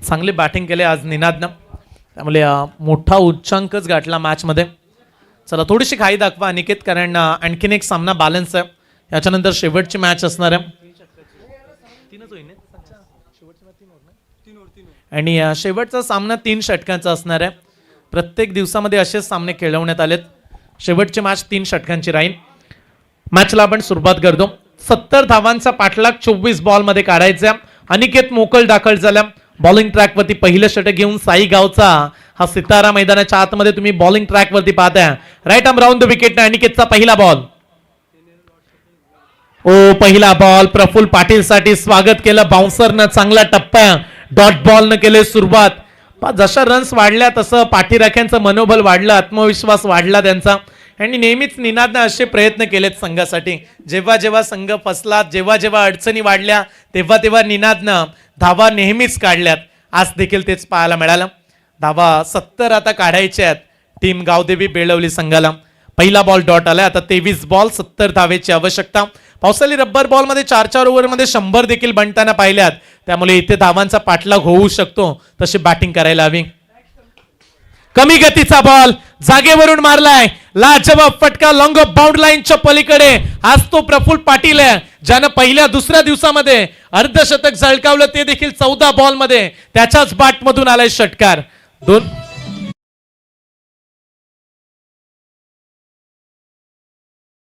Speaker 1: चांगली बॅटिंग केली आज निनादनं, त्यामुळे मोठा उच्चांकच गाठला मॅच मध्ये. चला थोडीशी घाई दाखवा अनिकेत, कारण आणखीन एक सामना बॅलन्स आहे. याच्यानंतर शेवटची मॅच असणार आहे आणि शेवटचा सामना 3 षटकांचा असणार आहे. प्रत्येक दिवसामध्ये असेच सामने खेळवण्यात आलेत. शेवटची मॅच 3 षटकांची राहील. मॅचला आपण सुरुवात करतो. 70 धावांचा पाठलाग 24 बॉलमध्ये काढायचा. अनिकेत मोकल दाखल झाला. बॉलिंग ट्रॅकवरती पहिलं षटक घेऊन साई गावचा हा सितारा मैदानाच्या आतमध्ये तुम्ही बॉलिंग ट्रॅकवरती पाहताय. Right arm round the wicket. अनिकेतचा पहिला बॉल. पहिला बॉल प्रफुल्ल पाटील साठी स्वागत केलं. बाउन्सरनं चांगला टप्पा डॉट बॉल न केले सुरुवात. जशा रन्स वाढल्या तसं पाठीराख्यांचं मनोबल वाढलं, आत्मविश्वास वाढला त्यांचा. आणि नेहमीच निनादनं असे प्रयत्न केलेत संघासाठी. जेव्हा जेव्हा संघ फसला, जेव्हा जेव्हा अडचणी वाढल्या, तेव्हा तेव्हा निनादनं धावा नेहमीच काढल्यात. आज देखील तेच पाहायला मिळालं. धावा 70 आता काढायच्या आहेत टीम गावदेवी बेळवली संघाला. पहिला बॉल डॉट आलाय. आता 23 बॉल 70 धावेची आवश्यकता. पावसाळी रब्बर बॉल मध्ये 4-4 ओव्हरमध्ये 100 देखील बनताना पाहिल्यात, त्यामुळे इथे धावांचा पाठलाग होऊ शकतो. तशी बॅटिंग करायला हवी. कमी गतीचा बॉल जागेवरून मारलाय. लाजवाब फटका लॉंग ऑफ बाउंड लाईनच्या पलीकडे. आज तो प्रफुल्ल पाटील आहे ज्यानं पहिल्या दुसऱ्या दिवसामध्ये अर्धशतक झळकावलं, ते देखील 14 बॉल मध्ये. त्याच्याच बॅट मधून आलाय षटकार.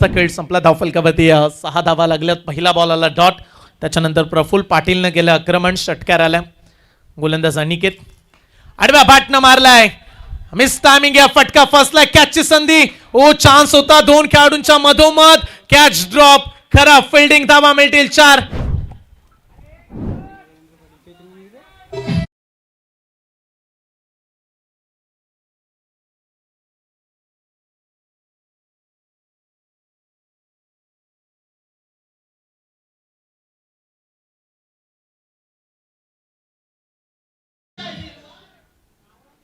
Speaker 1: खेळ संपला. धावफलकावरती 6 धावा लागल्यात. पहिला बॉल आला डॉट. त्याच्यानंतर प्रफुल्ल पाटीलनं केलं आक्रमण. षटकार आला. गोलंदाज अनिकेत आडव्या बॅटनं मारलाय. Miss timing. या फटका फसलाय. कॅचची संधी. चान्स होता 2 खेळाडूंच्या मधोमध. Catch drop. खराब फिल्डिंग. धावा मिळतील 4.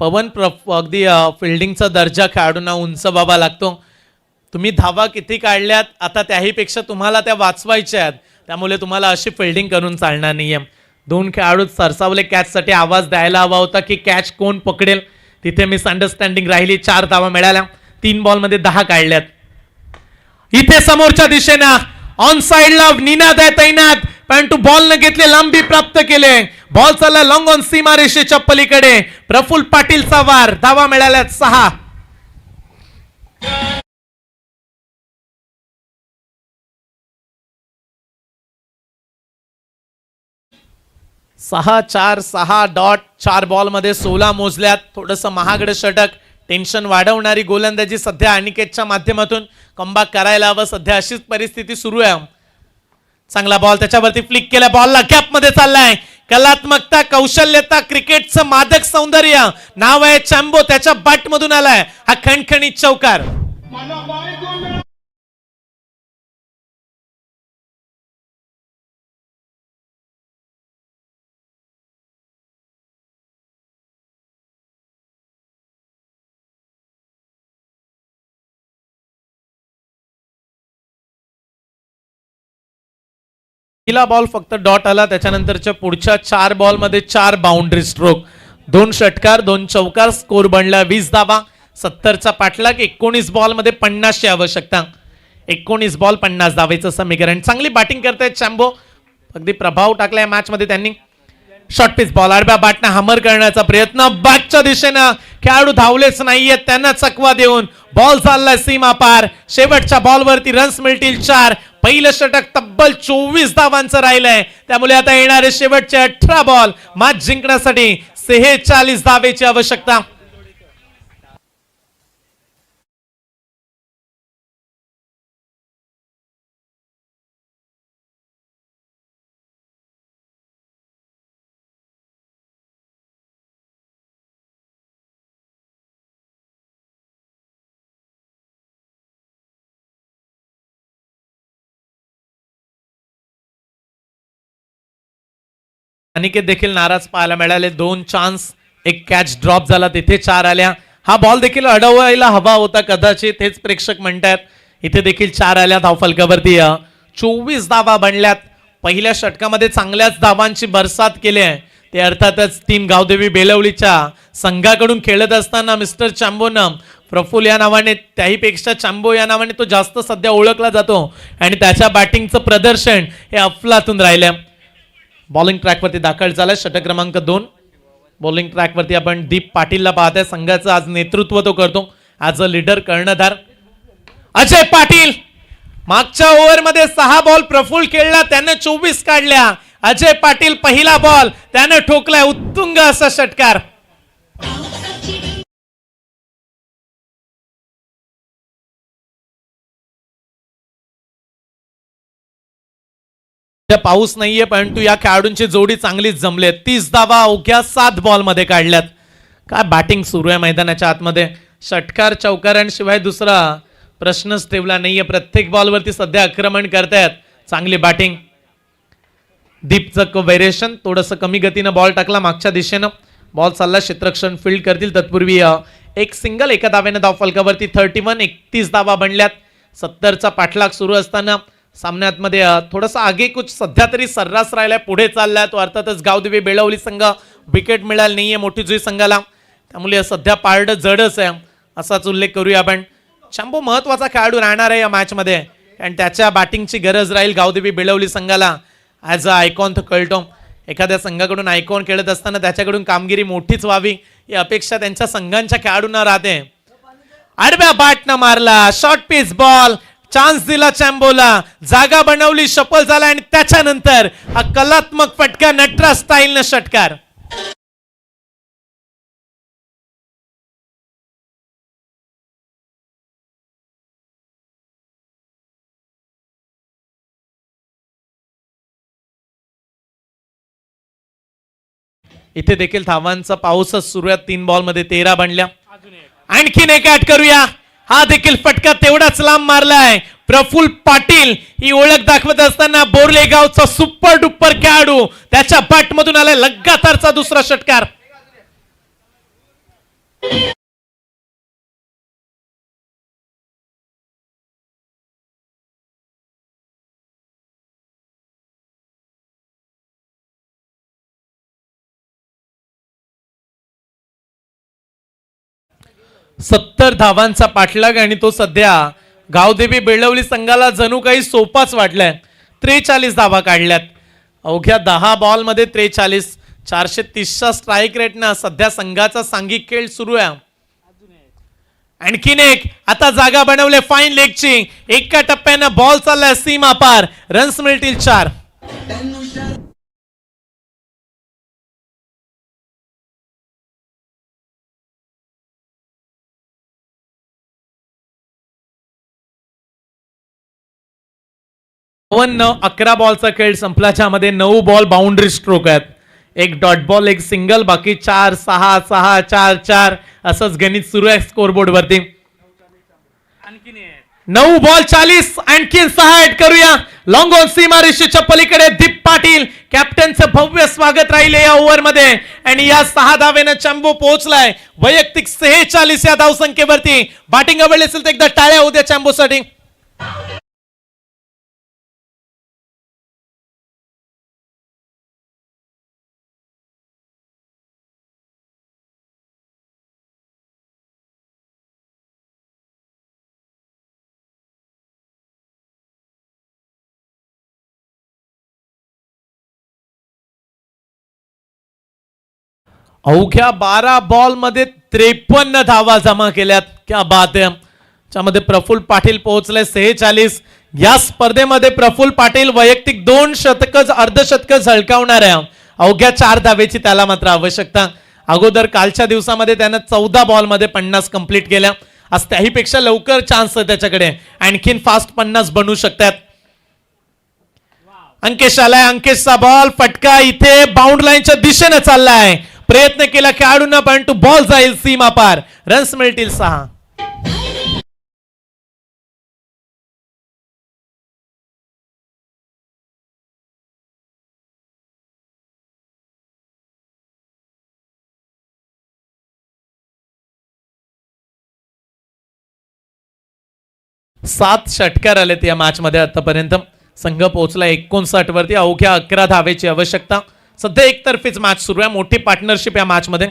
Speaker 1: पवन अगदी फिल्डिंगचा दर्जा खेळाडूंना उंच बाबा लागतो. तुम्ही धावा किती काढल्यात आता त्याही पेक्षा तुम्हाला त्या वाचवायच्या आहेत, त्यामुळे तुम्हाला अशी फिल्डिंग करून चालणार नाहीये. 2 खेळाडू सरसावले कॅचसाठी. आवाज द्यायला हवा होता की कॅच कोण पकडेल. तिथे मिसअंडरस्टँडिंग राहिली. 4 धावा मिळाल्या. 3 बॉलमध्ये 10 काढल्यात. इथे समोरच्या दिशेनं ऑन साइडला निनाद आहे तैनात, परंतु बॉल न घेतले लांबी प्राप्त केले. बॉल चालला लॉंग ऑन सीमारेषेच्या पलीकडे. प्रफुल्ल पाटीलचा वार. धावा मिळाल्यात 6. 6-4-6 डॉट. 4 बॉल मध्ये 16 मोजल्यात. थोडस महागडं षटक. टेन्शन वाढवणारी गोलंदाजी सध्या अनिकेतच्या माध्यमातून कमबॅक करायला हवं. सध्या अशीच परिस्थिती सुरू आहे. चांगला बॉल त्याच्यावरती फ्लिक केला. बॉलला गॅप मध्ये चाललाय. कलात्मकता, कौशल्यता, क्रिकेटचं मादक सौंदर्य. नाव आहे चॅम्बो. त्याच्या बॅट मधून आलाय हा खणखणीत चौकार. पहिला बॉल फक्त डॉट आला. त्याच्यानंतरच्या पुढच्या 4 बॉल मध्ये 4 बाउंड्री स्ट्रोक. 2 षटकार 2 चौकार. स्कोर बनला 20 धावा. 70चा पाठलाग. 19 बॉल मध्ये 50ची आवश्यकता. 19 बॉल 50 धावेचं समीकरण. चांगली बॅटिंग करतायत चॅम्बो. अगदी प्रभाव टाकलाय मॅच मध्ये त्यांनी. Short pitch ball. आडव्या बॅटनं हमर करण्याचा प्रयत्न. बॅकच्या दिशेनं खेळाडू धावलेच नाहीयेत. त्यांना चकवा देऊन बॉल चाललाय सीमा पार. शेवटच्या बॉलवरती रन्स मिळतील 4. पहिलं षटक तब्बल 24 धावांचं राहिलंय, त्यामुळे आता येणारे शेवटचे 18 बॉल मॅच जिंकण्यासाठी 46 धावेची आवश्यकता. अनिकेत देखील नाराज पाहायला मिळाले. 2 चान्स एक कॅच ड्रॉप झाला, तिथे 4 आल्या. हा बॉल देखील अडवायला हवा होता कदाचित, हेच प्रेक्षक म्हणतात. इथे देखील 4 आल्या धावफलकावरती. 24 धावा बनल्यात. पहिल्या षटकामध्ये चांगल्याच धावांची बरसात केली आहे. ते अर्थातच टीम गावदेवी बेलवलीच्या संघाकडून खेळत असताना मिस्टर चांबोनं, प्रफुल या नावाने, त्याहीपेक्षा चांबो या नावाने तो जास्त सध्या ओळखला जातो आणि त्याच्या बॅटिंगचं प्रदर्शन हे अफलातून राहिलं. बॉलिंग ट्रॅकवरती दाखल झालाय षटक क्रमांक 2. बॉलिंग ट्रॅकवरती आपण दीप पाटीलला पाहताय. संघाचं आज नेतृत्व तो करतो, ॲज अ लीडर, कर्णधार. अजय पाटील मागच्या ओव्हरमध्ये 6 बॉल प्रफुल खेळला, त्याने 24 काढल्या. अजय पाटील पहिला बॉल त्याने ठोकलाय, उत्तुंग असा षटकार. पाऊस नाहीये परंतु या खेळाडूंची जोडी चांगलीच जमली. 30 धावा अवघ्या 7 बॉल मध्ये काढल्यात. काय बॅटिंग सुरू आहे मैदानाच्या आतमध्ये. षटकार चौकारांशिवाय दुसरा प्रश्नच ठेवला नाहीये. प्रत्येक बॉलवरती सध्या आक्रमण करतायत. चांगली बॅटिंग. दीपचं व्हेरिएशन, थोडंसं कमी गतीनं बॉल टाकला मागच्या दिशेनं. बॉल चालला, क्षेत्ररक्षण फील्ड करतील. तत्पूर्वी एक सिंगल एका धावेनं धावफलकावरती 31. 31 धावा बनल्यात. 70चा पाठलाग सुरू असताना सामन्यामध्ये थोडासा आगेकूच सध्या तरी सर्रास राहिलाय, पुढे चाललाय तो. अर्थातच गावदेवी बेळवली संघ विकेट मिळाली नाहीये मोठी जुई संघाला, त्यामुळे सध्या पारड जडच आहे असाच उल्लेख करूया आपण. चांबो महत्वाचा खेळाडू राहणार आहे या मॅच मध्ये आणि त्याच्या बॅटिंगची गरज राहील गावदेवी बेळवली संघाला. ॲज अ आयकॉन तो कळतो. एखाद्या संघाकडून आयकॉन खेळत असताना त्याच्याकडून कामगिरी मोठीच व्हावी ही अपेक्षा त्यांच्या संघांच्या खेळाडूंना राहते. आडव्या बॅटनं मारला, शॉर्ट पिच बॉल, चान्स दिला चॅम्बोला, जागा बनवली, सफल झाला आणि त्याच्यानंतर हा कलात्मक फटका, नटराज स्टाईलनं षटकार. इथे देखील धावांचा पाऊसच सुरू आहे. 3 बॉल मध्ये 13 बनल्या. आणखीन एक ऍड करूया. हा देखील फटका तेवढाच लांब मारलाय. प्रफुल पाटील ही ओळख दाखवत असताना बोरलेगावचा सुपर डुपर खेळाडू, त्याच्या बॅट मधून आलाय लगातारचा दुसरा षटकार. सत्तर धावांचा पाठलाग आणि तो सध्या गावदेवी बेळवली संघाला जणू काही सोपाच वाटलाय. 43 धावा काढल्यात अवघ्या 10 बॉल मध्ये. 43, 430च्या स्ट्राईक रेटनं सध्या संघाचा सांघिक खेळ सुरू आहे. आणखीन एक, आता जागा बनवले फाईन लेगची. एका टप्प्यानं बॉल चाललाय सीमा पार. रन्स मिळतील 4. न 11 बॉलचा खेळ संपला, ज्यामध्ये 9 बॉल बाउंड्री स्ट्रोक आहेत. एक डॉट बॉल, एक सिंगल, बाकी 4, 6, 6, 4, 4 असंच गणित सुरू आहे स्कोरबोर्ड वरती. 9 बॉल 40, आणखीन 6 ऍड करूया. लॉंग ऑन सीमारेषेच्या पलीकडे दीप पाटील, कॅप्टनचं भव्य स्वागत राहिले या ओव्हर मध्ये आणि या 6 धावेनं चांबो पोहोचलाय वैयक्तिक 46 या धावसंख्येवरती. बॅटिंग आवडली असेल तर एकदा टाळ्या उद्या चांबोसाठी. अवघ्या 12 बॉल मध्ये 53 धावा जमा केल्यात. क्या बात आहे. त्यामध्ये प्रफुल पाटील पोहोचले 46. या स्पर्धेमध्ये प्रफुल पाटील वैयक्तिक 2 शतकं, अर्धशतकं झळकावणार आहे. अवघ्या 4 धावेची त्याला मात्र आवश्यकता. अगोदर कालच्या दिवसामध्ये त्यानं 14 बॉल मध्ये 50 कंप्लीट केल्या. आज त्याहीपेक्षा लवकर चान्स आहे त्याच्याकडे, आणखीन फास्ट 50 बनू शकतात. अंकेश आलाय, अंकेशचा बॉल, फटका इथे बाउंड लाईनच्या दिशेने चाललाय. प्रयत्न केला खेळाडूंना परंतु बॉल जाईल सीमा पार. रन्स मिळतील 6. 7 षटकार आलेत या मॅच मध्ये आतापर्यंत. संघ पोहोचला 59 वरती. अवघ्या 11 धावेची आवश्यकता. सध्या एकतर्फीच मॅच सुरू आहे. मोठी पार्टनरशिप या मॅच मध्ये.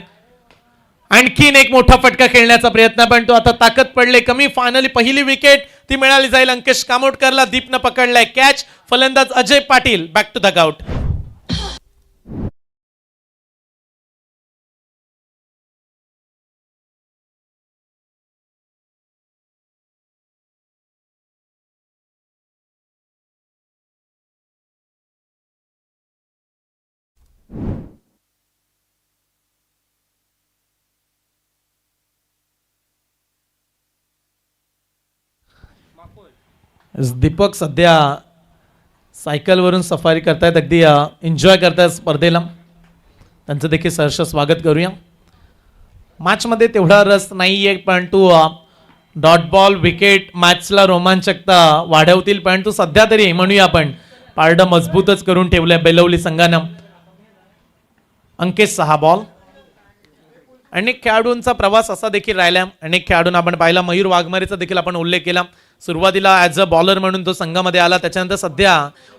Speaker 1: आणखीन एक मोठा फटका खेळण्याचा प्रयत्न, पण तो आता ताकद पडले कमी. फायनली पहिली विकेट ती मिळाली जाईल अंकेश कामोटकरला. दीपनं पकडलाय कॅच. फलंदाज Ajay Patil back to the out. Deepak सध्या सायकलवरून सफारी करतायत. अगदी एन्जॉय करतायत स्पर्धेला. त्यांचं देखील सहर्ष स्वागत करूया. मॅचमध्ये तेवढा रस नाहीये, परंतु डॉट बॉल विकेट मॅचला रोमांचकता वाढवतील. परंतु सध्या तरी म्हणूया आपण पारडं मजबूतच करून ठेवलंय बेलवली संघानं. अंकेश 6 बॉल. अनेक खेळाडूंचा प्रवास असा देखील राहिला. अनेक खेळाडूंना आपण पाहिला. मयूर वाघमारेचा देखील आपण उल्लेख केला. सुरुवातीला ॲज अ बॉलर म्हणून तो संघामध्ये आला. त्याच्यानंतर सध्या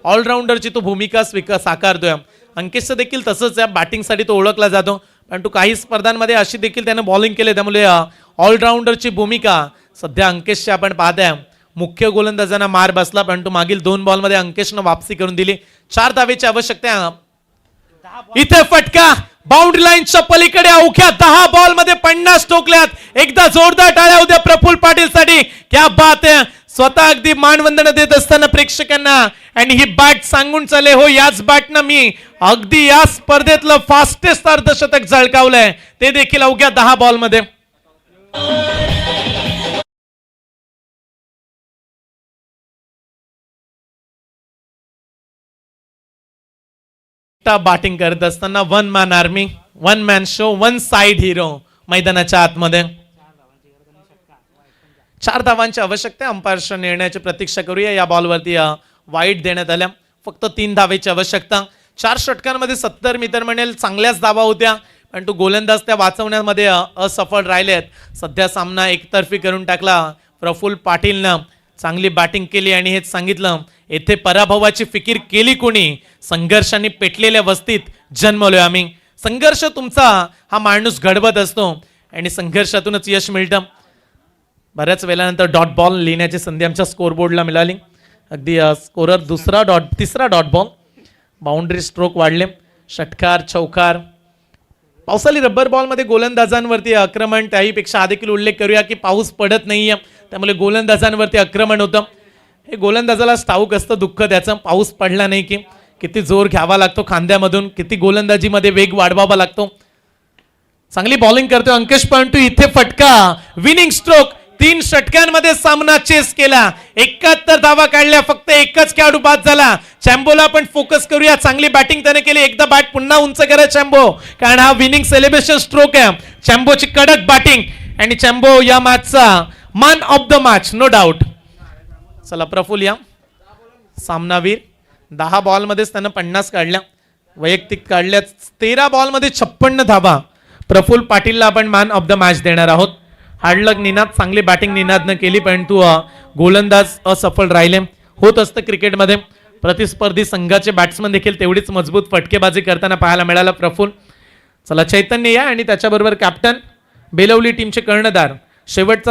Speaker 1: ऑलराऊंडरची तो भूमिका साकारतोय. अंकेशचं देखील तसंच आहे. बॅटिंगसाठी तो ओळखला जातो, परंतु काही स्पर्धांमध्ये अशी देखील त्यानं बॉलिंग केले. त्यामुळे ऑलराऊंडरची भूमिका सध्या अंकेशची आपण पाहताय. मुख्य गोलंदाजांना मार बसला, परंतु मागील 2 बॉलमध्ये अंकेशनं वापसी करून दिली. 4 धावेची आवश्यकता. इथे फटका बाउंड्री लाईनच्या पलीकडे. अवघ्या 10 बॉल मध्ये 50 ठोकल्यात. एकदा जोरदार टाळ्या उद्या प्रफुल्ल पाटील साठी. क्या बात आहे. स्वतः अगदी मानवंदना देत असताना प्रेक्षकांना. आणि ही बॅट सांगून चाले हो, याच बॅटनं मी अगदी या स्पर्धेतलं फास्टेस्ट अर्धशतक झळकावलंय, ते देखील अवघ्या 10 बॉल मध्ये. बॅटिंग करत असताना 1 man army, 1 man show, 1 side hero मैदानाच्या आतमध्ये. 4 धावांची आवश्यकता. अंपायरच्या निर्णयाची प्रतीक्षा करूया. या बॉलवरती वाईट देण्यात आल्या. फक्त 3 धावेची आवश्यकता. 4 षटकांमध्ये 70 मी तर म्हणेल चांगल्याच धावा होत्या, परंतु गोलंदाज त्या वाचवण्यामध्ये असफल राहिलेत. सध्या सामना एकतर्फी करून टाकला. प्रफुल्ल पाटीलनं चांगली बॅटिंग केली आणि हेच सांगितलं, येथे पराभवाची फिकीर केली कोणी, संघर्षाने पेटलेल्या वस्तीत जन्मलोय आम्ही. संघर्ष तुमचा हा माणूस घडवत असतो आणि संघर्षातूनच यश मिळतं. बऱ्याच वेळानंतर डॉट बॉल लिहिण्याची संधी आमच्या स्कोरबोर्डला मिळाली. अगदी स्कोरर तिसरा डॉट बॉल. बाउंड्री स्ट्रोक वाढले. षटकार, चौकार. पावसाळी रब्बर बॉलमध्ये गोलंदाजांवरती आक्रमण. त्याहीपेक्षा हा देखील उल्लेख करूया की पाऊस पडत नाहीये, त्यामुळे गोलंदाजांवरती आक्रमण होतं. हे गोलंदाजाला ठाऊक असतं दुःख त्याचं. पाऊस पडला नाही की किती जोर घ्यावा लागतो खांद्यामधून, किती गोलंदाजीमध्ये वेग वाढवावा लागतो. चांगली बॉलिंग करतोय अंकेश, परंतु इथे फटका. Winning stroke. 3 षटकांमध्ये सामना चेस केला. 71 धावा काढल्या. फक्त एकच खेळाडू बाद झाला. चॅम्बोला आपण फोकस करूया. चांगली बॅटिंग त्याने केली. एकदा बॅट पुन्हा उंच करा चॅम्बो, कारण हा विनिंग सेलिब्रेशन स्ट्रोक आहे. चॅम्बोची कडक बॅटिंग आणि चॅम्बो या मॅचचा man of the match, no doubt. चला प्रफुल्ल या सामनावीर. 10 बॉलमध्येच त्यानं 50 काढल्या. वैयक्तिक काढल्या 13 बॉलमध्ये 56 धावा. प्रफुल्ल पाटीलला आपण मॅन ऑफ द मॅच देणार आहोत. हार्डलक निनाद, चांगली बॅटिंग निनादनं केली, परंतु गोलंदाज असफल राहिले. होत असतं क्रिकेटमध्ये. प्रतिस्पर्धी संघाचे बॅट्समन देखील तेवढीच मजबूत फटकेबाजी करताना पाहायला मिळाला प्रफुल्ल. चला चैतन्य या आणि त्याच्याबरोबर कॅप्टन बेलवली टीमचे कर्णधार. शेवटचा